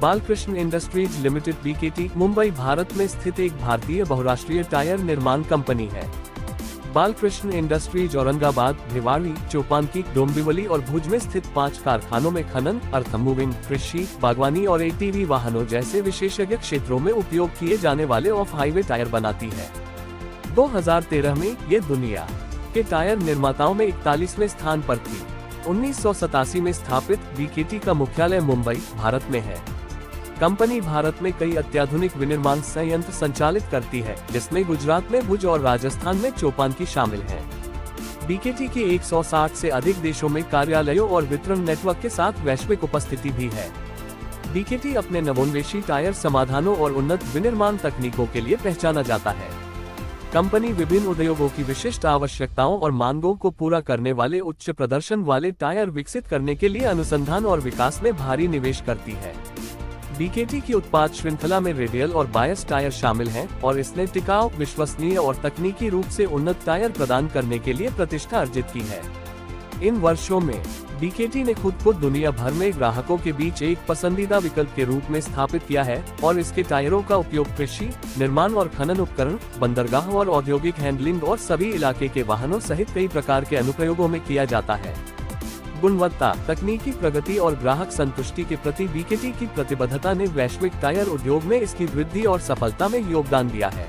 Balkrishna industries limited BKT Mumbai Bharat में स्थित एक भारतीय बहुराष्ट्रीय टायर निर्माण कंपनी है। बालकृष्ण इंडस्ट्रीज औरंगाबाद, भिवाड़ी, चौपांकी, डोंबिवली और भुज में स्थित 5 कारखानों में खनन, अर्थ मूविंग, कृषि, बागवानी और एटीवी वाहनों जैसे विशेषज्ञ क्षेत्रों में उपयोग किए जाने वाले ऑफ हाईवे टायर बनाती है। 2013 में ये दुनिया के टायर निर्माताओं में 41वें स्थान पर थी। 1987 में स्थापित बीकेटी का मुख्यालय मुंबई, भारत में है। कंपनी भारत में कई अत्याधुनिक विनिर्माण संयंत्र संचालित करती है, जिसमें गुजरात में भुज और राजस्थान में चौपांकी शामिल है। बीकेटी की 160 से अधिक देशों में कार्यालयों और वितरण नेटवर्क के साथ वैश्विक उपस्थिति भी है। बीकेटी अपने नवोन्मेषी टायर समाधानों और उन्नत विनिर्माण तकनीकों के लिए पहचाना जाता है। कंपनी विभिन्न उद्योगों की विशिष्ट आवश्यकताओं और मांगों को पूरा करने वाले उच्च प्रदर्शन वाले टायर विकसित करने के लिए अनुसंधान और विकास में भारी निवेश करती है। बीकेटी की उत्पाद श्रृंखला में रेडियल और बायस टायर शामिल हैं और इसने टिकाऊ, विश्वसनीय और तकनीकी रूप से उन्नत टायर प्रदान करने के लिए प्रतिष्ठा अर्जित की है। इन वर्षों में बीकेटी ने खुद को दुनिया भर में ग्राहकों के बीच एक पसंदीदा विकल्प के रूप में स्थापित किया है और इसके टायरों का उपयोग कृषि, निर्माण और खनन उपकरण, बंदरगाह और औद्योगिक हैंडलिंग और सभी इलाके के वाहनों सहित कई प्रकार के अनुप्रयोगों में किया जाता है। गुणवत्ता, तकनीकी प्रगति और ग्राहक संतुष्टि के प्रति बीकेटी की प्रतिबद्धता ने वैश्विक टायर उद्योग में इसकी वृद्धि और सफलता में योगदान दिया है।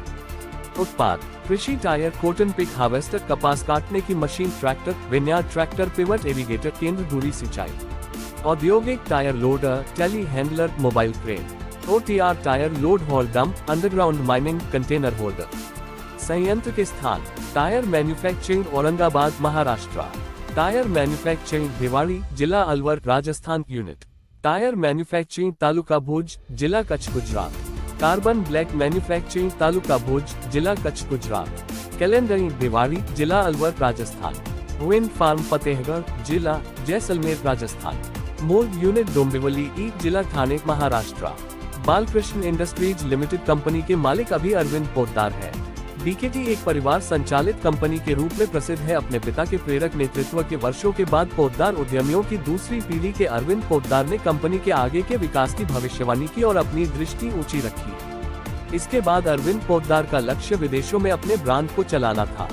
उत्पाद: कृषि टायर, कॉटन पिक हार्वेस्टर, कपास काटने की मशीन, ट्रैक्टर, विनयार्ड ट्रैक्टर, पिवट एविगेटर, केंद्र दूरी सिंचाई। औद्योगिक tyre, loader, tele handler, mobile crane. OTR tyre, load haul dump, underground mining, container holder. संयंत्र के स्थान: tyre manufacturing Aurangabad, Maharashtra. Tyre manufacturing Bhiwadi, जिला Alwar, Rajasthan unit. Tyre manufacturing taluka Bhuj, जिला Kutch, Gujarat. Carbon black manufacturing taluka Bhuj, जिला कच्छ, गुजरात। कैलेंडरिंग भिवाड़ी, जिला अलवर, राजस्थान। विंड फार्म फतेहगढ़, जिला जैसलमेर, राजस्थान। मोल्ड यूनिट डोंबिवली ई, जिला Thane, Maharashtra. Balkrishna industries limited company के मालिक अभी अरविंद पोद्दार है। बीकेटी एक परिवार संचालित कंपनी के रूप में प्रसिद्ध है। अपने पिता के प्रेरक नेतृत्व के वर्षों के बाद पोद्दार उद्यमियों की दूसरी पीढ़ी के अरविंद पोद्दार ने कंपनी के आगे के विकास की भविष्यवाणी की और अपनी दृष्टि ऊंची रखी। इसके बाद अरविंद पोद्दार का लक्ष्य विदेशों में अपने ब्रांड को चलाना था,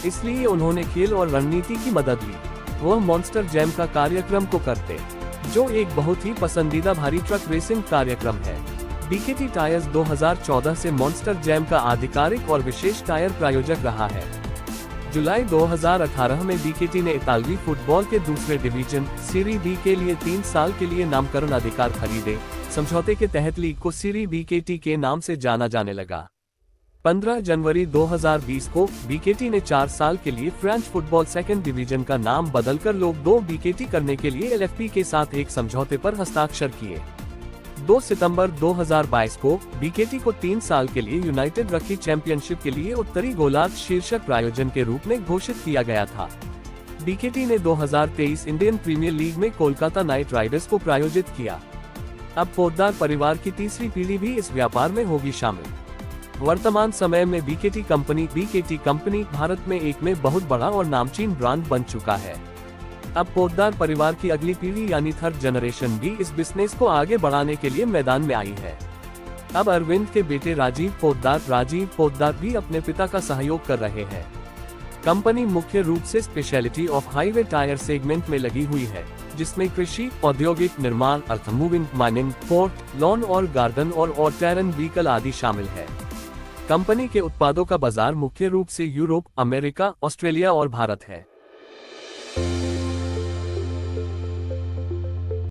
इसलिए उन्होंने खेल और रणनीति की मदद ली। वह मॉन्स्टर जैम का कार्यक्रम को करते, जो एक बहुत ही पसंदीदा भारी ट्रक रेसिंग कार्यक्रम है। बीकेटी टायर्स 2014 से मॉन्स्टर जैम का आधिकारिक और विशेष टायर प्रायोजक रहा है। जुलाई 2018 में बीकेटी ने इतालवी फुटबॉल के दूसरे डिवीजन सीरी बी के लिए 3 साल के लिए नामकरण अधिकार खरीदे। समझौते के तहत लीग को सीरी बीकेटी के नाम से जाना जाने लगा। 15 जनवरी 2020 को बीकेटी ने 4 साल के लिए फ्रेंच फुटबॉल सेकंड डिवीजन का नाम बदलकर लोग 2 बीकेटी करने के लिए एलएफपी के साथ एक समझौते पर हस्ताक्षर किए। 2 सितंबर 2022 को बीकेटी को 3 साल के लिए यूनाइटेड रग्बी चैंपियनशिप के लिए उत्तरी गोलार्ध शीर्षक प्रायोजन के रूप में घोषित किया गया था। बीकेटी ने 2023 इंडियन प्रीमियर लीग में कोलकाता नाइट राइडर्स को प्रायोजित किया। अब पोद्दार परिवार की तीसरी पीढ़ी भी इस व्यापार में होगी शामिल। वर्तमान समय में बीकेटी कंपनी भारत में एक में बहुत बड़ा और नामचीन ब्रांड बन चुका है। अब पोद्दार परिवार की अगली पीढ़ी यानी थर्ड जनरेशन भी इस बिजनेस को आगे बढ़ाने के लिए मैदान में आई है। अब अरविंद के बेटे राजीव पोद्दार भी अपने पिता का सहयोग कर रहे हैं। कंपनी मुख्य रूप से speciality of highway tyre segment में लगी हुई है, जिसमें कृषि, औद्योगिक निर्माण, earth moving, mining, port, lawn और गार्डन और टेरेन व्हीकल आदि शामिल है। कंपनी के उत्पादों का बाजार मुख्य रूप से यूरोप, अमेरिका, ऑस्ट्रेलिया और भारत है।